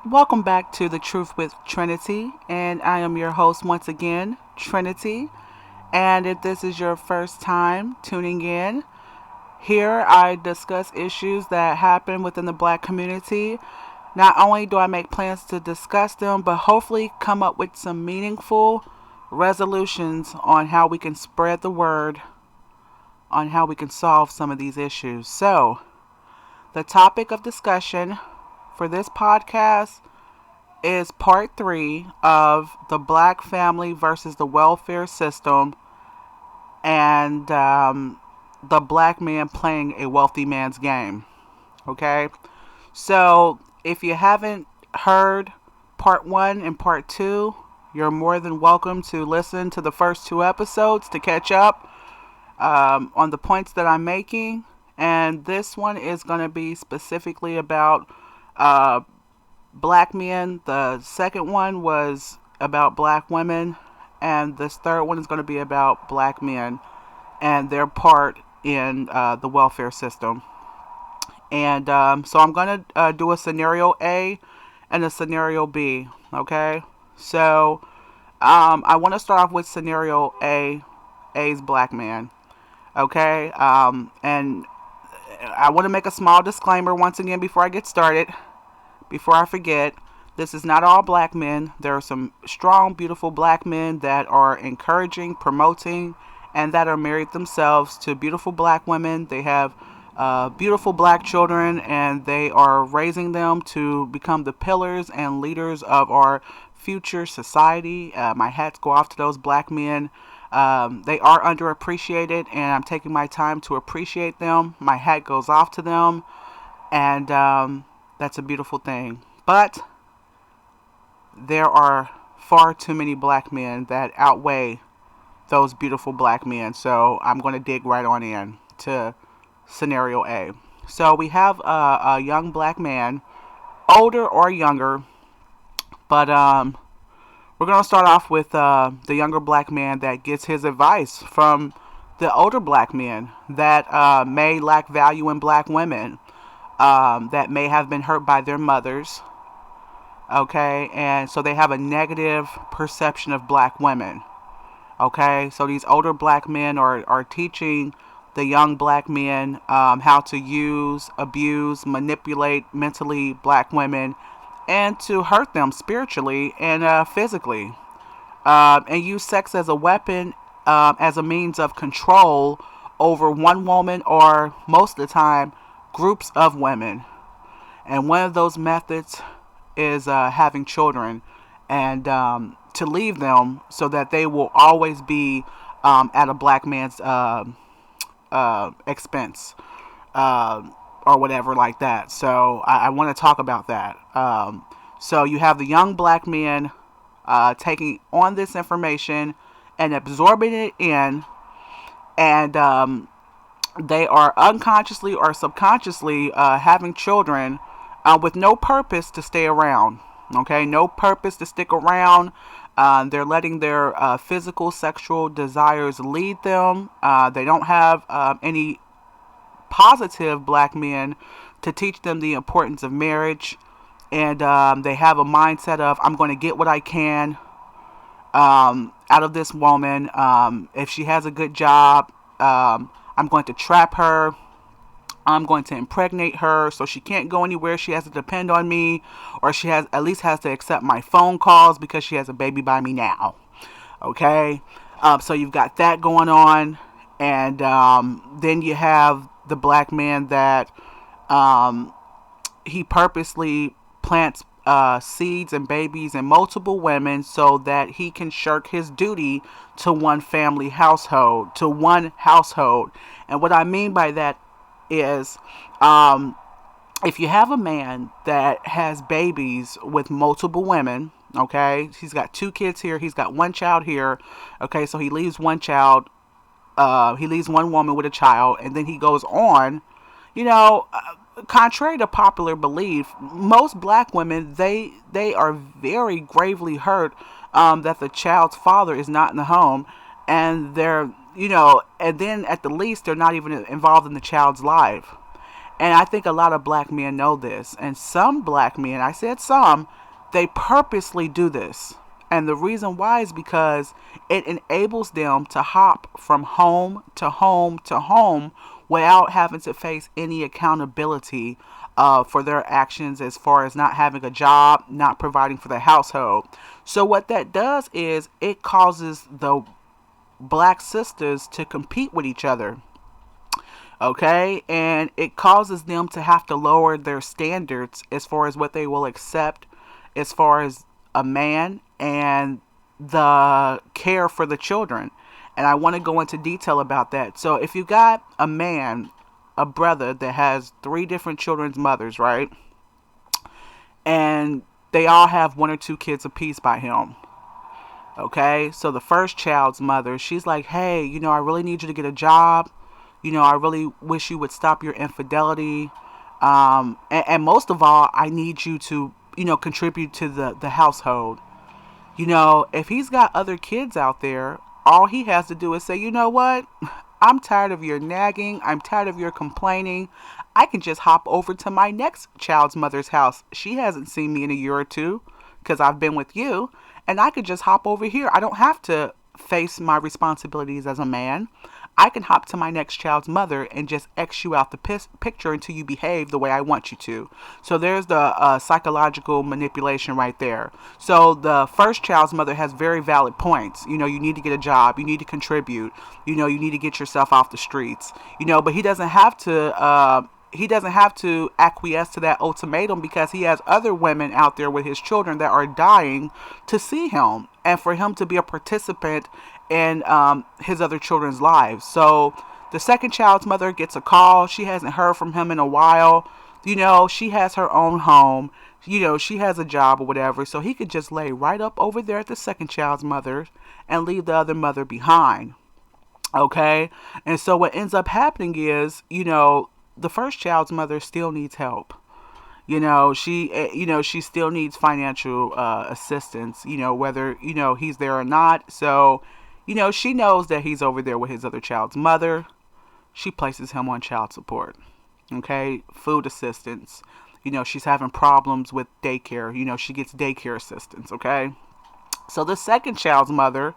Welcome back to The Truth with Trinity, and I am your host once again, Trinity. And if this is your first time tuning in, here I discuss issues that happen within the black community. Not only do I make plans to discuss them, but hopefully come up with some meaningful resolutions on how we can spread the word on how we can solve some of these issues. So, the topic of discussion for this podcast is part three of the black family versus the welfare system and the black man playing a wealthy man's game. Okay? So, if you haven't heard part one and part two, you're more than welcome to listen to the first two episodes to catch up on the points that I'm making. And this one is going to be specifically about uh, black men. The second one was about black women. And this third one is going to be about black men and their part in the welfare system. And so I'm going to do a scenario A and a scenario B. Okay? So I want to start off with scenario A. A's black man. Okay? And I want to make a small disclaimer once again before I get started. Before I forget, this is not all black men. There are some strong, beautiful black men that are encouraging, promoting, and that are married themselves to beautiful black women. They have beautiful black children, and they are raising them to become the pillars and leaders of our future society. My hats go off to those black men. They are underappreciated, and I'm taking my time to appreciate them. My hat goes off to them, and that's a beautiful thing. But there are far too many black men that outweigh those beautiful black men. So I'm going to dig right on in to scenario A. So we have a young black man, older or younger, but we're going to start off with the younger black man that gets his advice from the older black men that may lack value in black women, that may have been hurt by their mothers. Okay, and so they have a negative perception of black women. Okay, so these older black men are teaching the young black men how to use, abuse, manipulate mentally black women and to hurt them spiritually and physically. And use sex as a weapon, as a means of control over one woman or most of the time groups of women. And one of those methods is having children and to leave them so that they will always be at a black man's expense, or whatever like that. So I want to talk about that. So you have the young black men taking on this information and absorbing it in, and they are unconsciously or subconsciously having children with no purpose to stay around. Okay, no purpose to stick around. They're letting their physical, sexual desires lead them. They don't have any positive black men to teach them the importance of marriage. And they have a mindset of, I'm going to get what I can out of this woman. If she has a good job, I'm going to trap her. I'm going to impregnate her so she can't go anywhere. She has to depend on me, or she has at least has to accept my phone calls because she has a baby by me now. Okay, so you've got that going on, and then you have the black man that he purposely plants seeds and babies in multiple women so that he can shirk his duty to one family household, to one household. And what I mean by that is if you have a man that has babies with multiple women, okay, he's got two kids here, he's got one child here, okay, so he leaves one child, he leaves one woman with a child, and then he goes on, you know, contrary to popular belief, most black women, they are very gravely hurt that the child's father is not in the home, and they're, you know, and then at the least they're not even involved in the child's life. And I think a lot of black men know this. And some black men, I said some, they purposely do this. And the reason why is because it enables them to hop from home to home to home without having to face any accountability for their actions, as far as not having a job, not providing for the household. So, what that does is it causes the black sisters to compete with each other. Okay, and it causes them to have to lower their standards as far as what they will accept, as far as a man and the care for the children. And I want to go into detail about that. So if you got a man, a brother that has three different children's mothers, right? And they all have one or two kids apiece by him. Okay, so the first child's mother, she's like, hey, I really need you to get a job. I really wish you would stop your infidelity. And most of all, I need you to, contribute to the household. If he's got other kids out there, all he has to do is say, you know what? I'm tired of your nagging. I'm tired of your complaining. I can just hop over to my next child's mother's house. She hasn't seen me in a year or two because I've been with you. And I could just hop over here. I don't have to face my responsibilities as a man. I can hop to my next child's mother and just X you out the picture until you behave the way I want you to. So there's the psychological manipulation right there. So the first child's mother has very valid points. You need to get a job. You need to contribute. You need to get yourself off the streets. But he doesn't have to. He doesn't have to acquiesce to that ultimatum because he has other women out there with his children that are dying to see him and for him to be a participant in his other children's lives. So the second child's mother gets a call. She hasn't heard from him in a while. She has her own home. She has a job or whatever. So he could just lay right up over there at the second child's mother and leave the other mother behind. Okay? And so what ends up happening is, the first child's mother still needs help. She still needs financial assistance, whether, he's there or not. So, she knows that he's over there with his other child's mother. She places him on child support. Okay. Food assistance. She's having problems with daycare. She gets daycare assistance. Okay. So the second child's mother,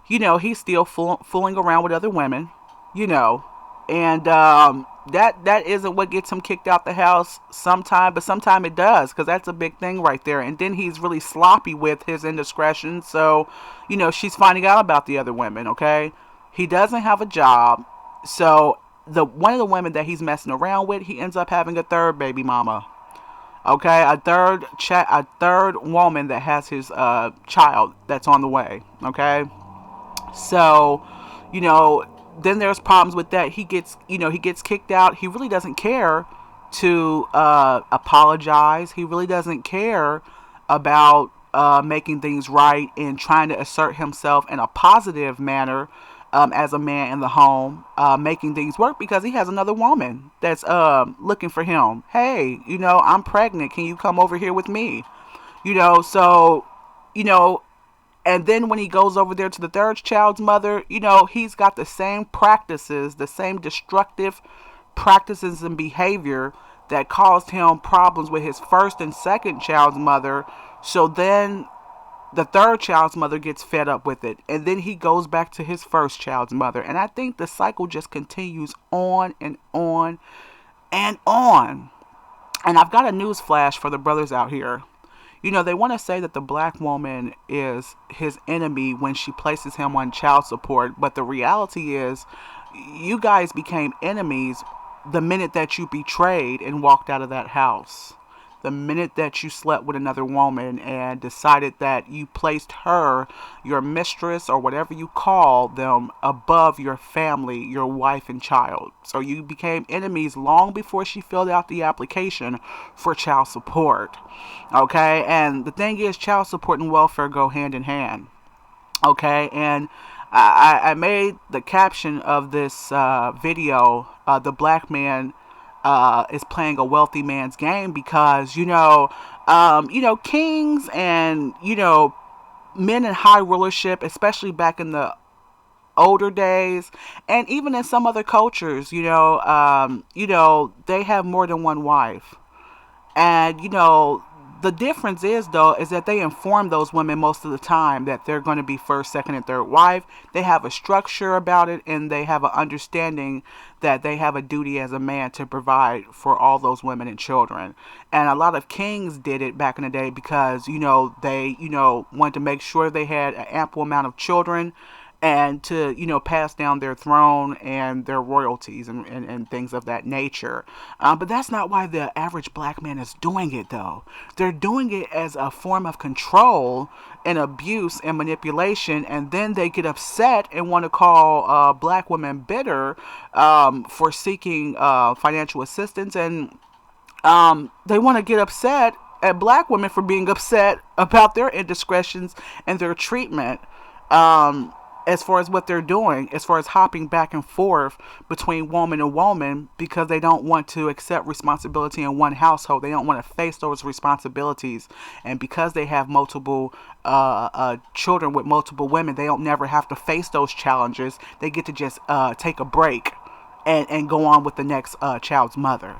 he's still fooling around with other women, and that isn't what gets him kicked out the house sometime, but sometime it does, because that's a big thing right there. And then he's really sloppy with his indiscretion, so she's finding out about the other women. Okay, he doesn't have a job, so one of the women that he's messing around with, he ends up having a third baby mama. Okay, a third woman that has his child that's on the way. Okay, so then there's problems with that. He gets kicked out. He really doesn't care to apologize. He really doesn't care about making things right and trying to assert himself in a positive manner as a man in the home, making things work, because he has another woman that's looking for him. Hey, I'm pregnant. Can you come over here with me? So, and then when he goes over there to the third child's mother, he's got the same practices, the same destructive practices and behavior that caused him problems with his first and second child's mother. So then the third child's mother gets fed up with it. And then he goes back to his first child's mother. And I think the cycle just continues on and on and on. And I've got a news flash for the brothers out here. They want to say that the black woman is his enemy when she places him on child support. But the reality is, you guys became enemies the minute that you betrayed and walked out of that house. The minute that you slept with another woman and decided that you placed her, your mistress, or whatever you call them, above your family, your wife and child. So you became enemies long before she filled out the application for child support. Okay, and the thing is, child support and welfare go hand in hand. Okay, and I made the caption of this video, the black man is playing a wealthy man's game, because kings and men in high rulership, especially back in the older days, and even in some other cultures, they have more than one wife. And the difference is though is that they inform those women most of the time that they're going to be first, second, and third wife. They have a structure about it, and they have an understanding that they have a duty as a man to provide for all those women and children. And a lot of kings did it back in the day because they wanted to make sure they had an ample amount of children, and to pass down their throne and their royalties, and things of that nature. But that's not why the average black man is doing it, though. They're doing it as a form of control and abuse and manipulation, and then they get upset and want to call black women bitter for seeking financial assistance, and they want to get upset at black women for being upset about their indiscretions and their treatment. Um, as far as what they're doing, as far as hopping back and forth between woman and woman, because they don't want to accept responsibility in one household. They don't want to face those responsibilities. And because they have multiple children with multiple women, they don't never have to face those challenges. They get to just take a break and go on with the next child's mother.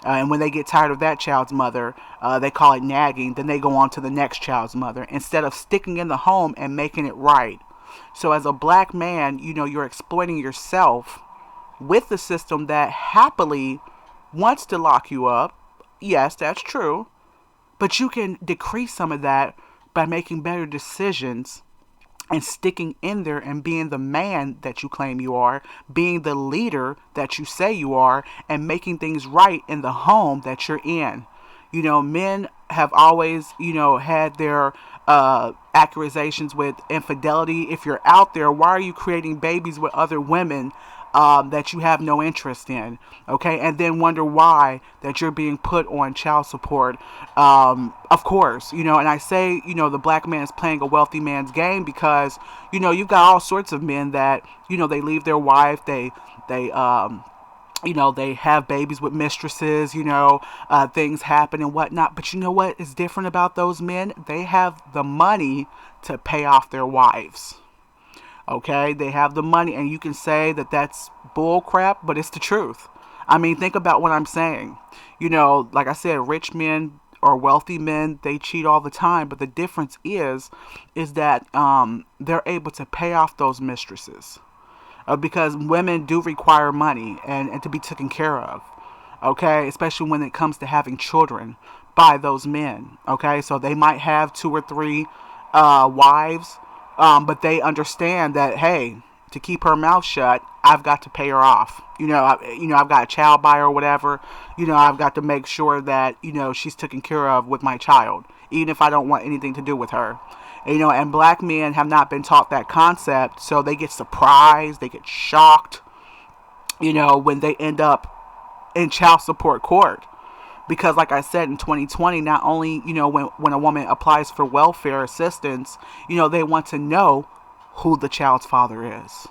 And when they get tired of that child's mother, they call it nagging. Then they go on to the next child's mother instead of sticking in the home and making it right. So as a black man, you're exploiting yourself with the system that happily wants to lock you up. Yes, that's true. But you can decrease some of that by making better decisions and sticking in there and being the man that you claim you are, being the leader that you say you are, and making things right in the home that you're in. Men have always, had their accusations with infidelity. If you're out there, why are you creating babies with other women that you have no interest in? Okay, and then wonder why that you're being put on child support. Of course, and I say, the black man is playing a wealthy man's game because, you've got all sorts of men that, they leave their wife, they have babies with mistresses, things happen and whatnot. But you know what is different about those men? They have the money to pay off their wives. Okay? They have the money, and you can say that that's bull crap, but it's the truth. I mean, think about what I'm saying. Like I said, rich men or wealthy men, they cheat all the time. But the difference is that they're able to pay off those mistresses. Because women do require money and to be taken care of, okay? Especially when it comes to having children by those men, okay? So they might have 2 or 3 wives, but they understand that, hey, to keep her mouth shut, I've got to pay her off. I've got a child by her or whatever. I've got to make sure that, she's taken care of with my child, even if I don't want anything to do with her. And black men have not been taught that concept, so they get surprised, they get shocked, when they end up in child support court. Because like I said, in 2020, not only, when a woman applies for welfare assistance, they want to know who the child's father is.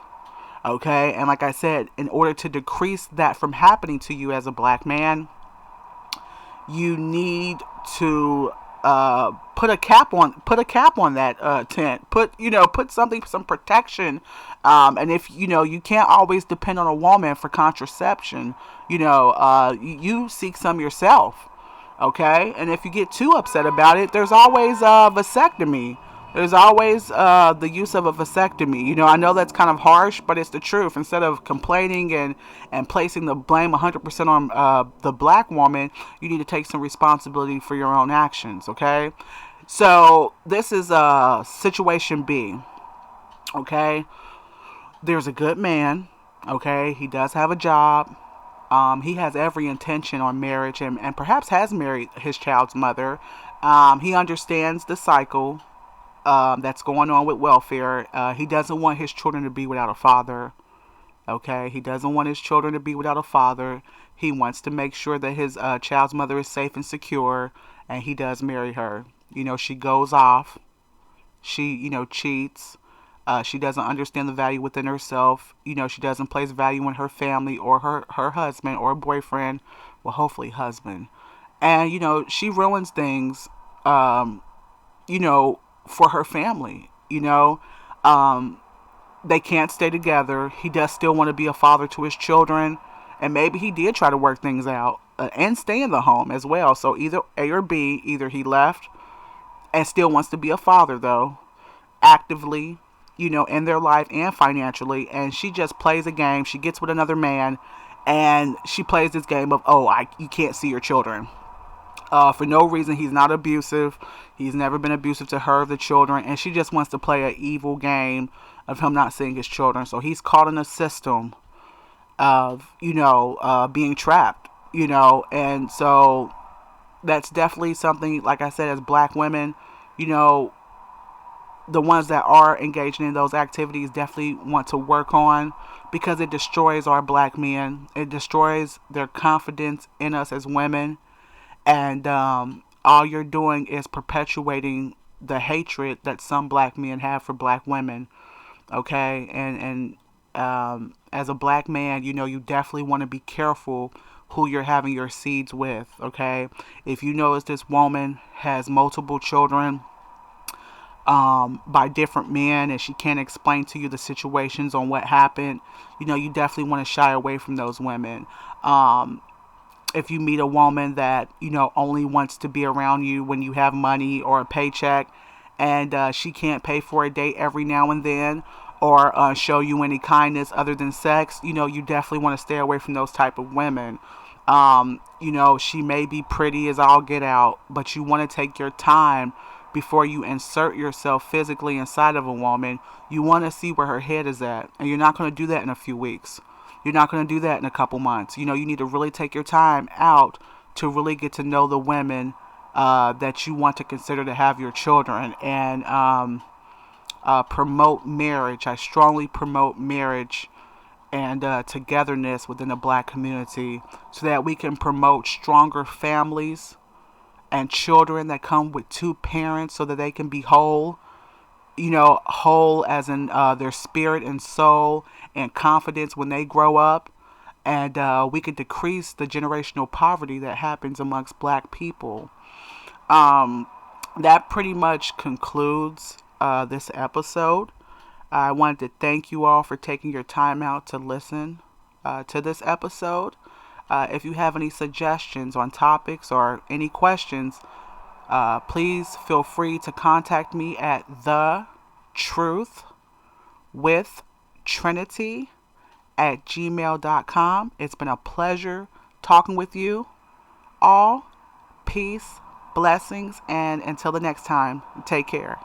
Okay? And like I said, in order to decrease that from happening to you as a black man, you need to put a cap on that tent. Put some protection. And if you can't always depend on a woman for contraception, you seek some yourself. Okay, and if you get too upset about it, there's always a vasectomy. There's always the use of a vasectomy. I know that's kind of harsh, but it's the truth. Instead of complaining and placing the blame 100% on the black woman, you need to take some responsibility for your own actions, okay? So this is situation B, okay? There's a good man, okay? He does have a job. He has every intention on marriage and perhaps has married his child's mother. He understands the cycle that's going on with welfare. He doesn't want his children to be without a father. Okay, he doesn't want his children to be without a father. He wants to make sure that his child's mother is safe and secure, and he does marry her. She goes off. She, cheats. She doesn't understand the value within herself. She doesn't place value in her family or her husband or boyfriend. Well, hopefully husband. And, she ruins things, for her family, they can't stay together. He does still want to be a father to his children, and maybe he did try to work things out and stay in the home as well. So either A or B, either he left and still wants to be a father though, actively, in their life and financially, and she just plays a game. She gets with another man, and she plays this game of, oh, you can't see your children. For no reason. He's not abusive. He's never been abusive to her or the children, and she just wants to play an evil game of him not seeing his children. So he's caught in a system of, being trapped, and so that's definitely something, like I said, as black women, you know, the ones that are engaging in those activities definitely want to work on, because it destroys our black men. It destroys their confidence in us as women. And all you're doing is perpetuating the hatred that some black men have for black women. Okay. And as a black man, you definitely want to be careful who you're having your seeds with. Okay. If you notice this woman has multiple children by different men, and she can't explain to you the situations on what happened, you definitely want to shy away from those women. If you meet a woman that only wants to be around you when you have money or a paycheck, and she can't pay for a date every now and then, or show you any kindness other than sex, you definitely want to stay away from those type of women. She may be pretty as all get out, but you want to take your time before you insert yourself physically inside of a woman. You want to see where her head is at, and you're not going to do that in a few weeks. You're not going to do that in a couple months. You need to really take your time out to really get to know the women that you want to consider to have your children, and promote marriage. I strongly promote marriage and togetherness within the black community, so that we can promote stronger families and children that come with two parents, so that they can be whole. Whole as in their spirit and soul and confidence when they grow up. And we could decrease the generational poverty that happens amongst black people. That pretty much concludes this episode. I wanted to thank you all for taking your time out to listen to this episode. If you have any suggestions on topics or any questions, please feel free to contact me at thetruthwithtrinity@gmail.com. It's been a pleasure talking with you all. Peace, blessings, and until the next time, take care.